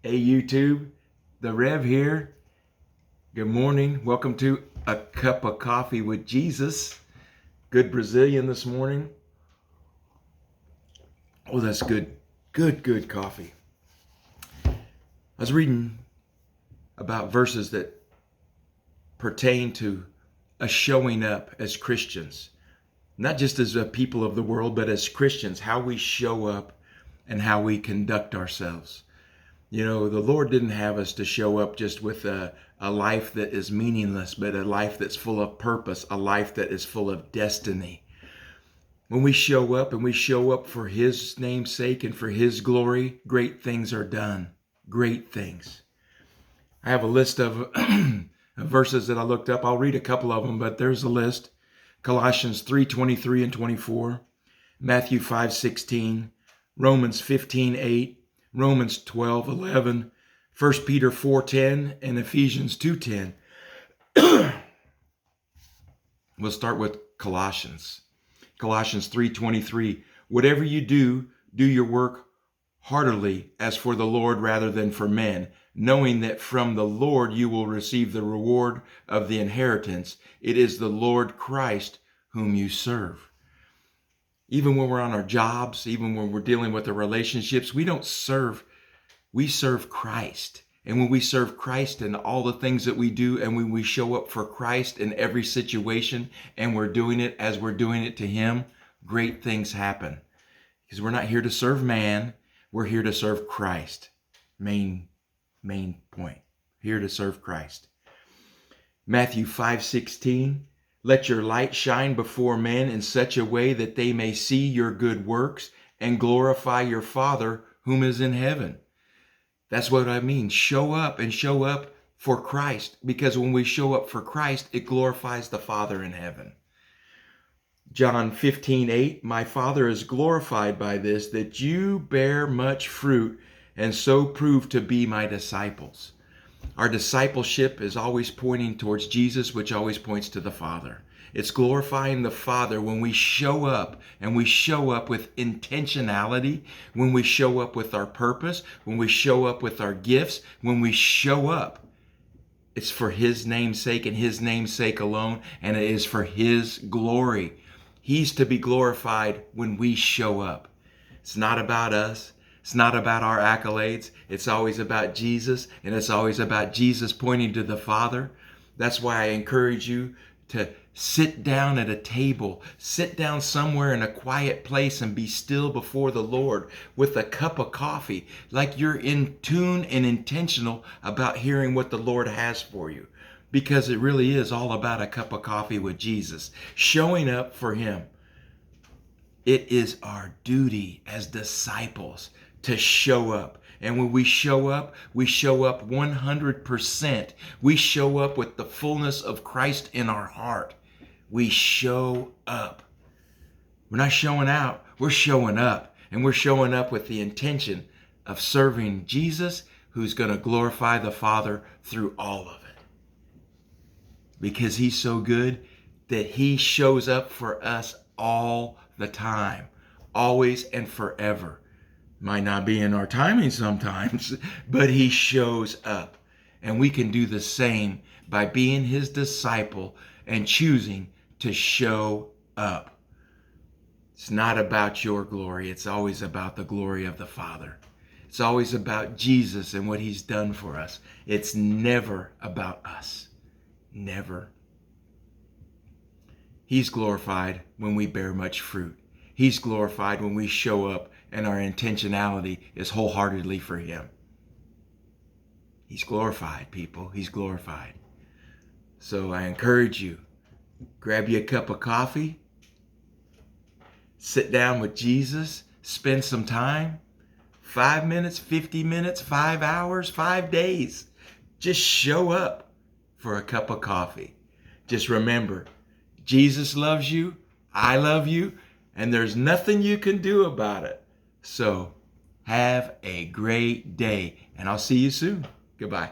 Hey YouTube, the Rev here. Good morning. Welcome to A Cup of Coffee with Jesus. Good Brazilian this morning. Oh, that's good. Good coffee. I was reading about verses that pertain to us showing up as Christians. Not just as a people of the world, but as Christians, how we show up and how we conduct ourselves. You know, the Lord didn't have us to show up just with a life that is meaningless, but a life that's full of purpose, a life that is full of destiny. When we show up and we show up for His name's sake and for His glory, great things are done. Great things. I have a list of verses that I looked up. I'll read a couple of them, but there's a list. Colossians 3:23 and 24, Matthew 5:16, Romans 15:8, Romans 12:11, 1 Peter 4:10, and Ephesians 2:10. We'll start with Colossians. Colossians 3:23, whatever you do, do your work heartily as for the Lord rather than for men, knowing that from the Lord you will receive the reward of the inheritance. It is the Lord Christ whom you serve. Even when we're on our jobs, even when we're dealing with the relationships, we serve Christ. And when we serve Christ in all the things that we do, and when we show up for Christ in every situation, and we're doing it as we're doing it to Him, great things happen. Because we're not here to serve man, we're here to serve Christ. Main point. Here to serve Christ. Matthew 5:16, let your light shine before men in such a way that they may see your good works and glorify your Father whom is in heaven. That's what I mean. Show up and show up for Christ, because when we show up for Christ, it glorifies the Father in heaven. John 15:8, my Father is glorified by this, that you bear much fruit and so prove to be my disciples. Our discipleship is always pointing towards Jesus, which always points to the Father. It's glorifying the Father when we show up, and we show up with intentionality, when we show up with our purpose, when we show up with our gifts, when we show up. It's for His name's sake and His name's sake alone, and it is for His glory. He's to be glorified when we show up. It's not about us. It's not about our accolades. It's always about Jesus, and it's always about Jesus pointing to the Father. That's why I encourage you to sit down at a table, sit down somewhere in a quiet place and be still before the Lord with a cup of coffee, like you're in tune and intentional about hearing what the Lord has for you. Because it really is all about a cup of coffee with Jesus, showing up for Him. It is our duty as disciples to show up. And when we show up 100%. We show up with the fullness of Christ in our heart. We show up. We're not showing out, we're showing up. And we're showing up with the intention of serving Jesus, who's going to glorify the Father through all of it. Because He's so good that He shows up for us all the time, always and forever. Might not be in our timing sometimes, but He shows up. And we can do the same by being His disciple and choosing to show up. It's not about your glory. It's always about the glory of the Father. It's always about Jesus and what He's done for us. It's never about us. Never. He's glorified when we bear much fruit. He's glorified when we show up and our intentionality is wholeheartedly for Him. He's glorified, people. He's glorified. So I encourage you, grab you a cup of coffee, sit down with Jesus, spend some time, 5 minutes, 50 minutes, 5 hours, 5 days. Just show up for a cup of coffee. Just remember, Jesus loves you, I love you, and there's nothing you can do about it. So have a great day, and I'll see you soon. Goodbye.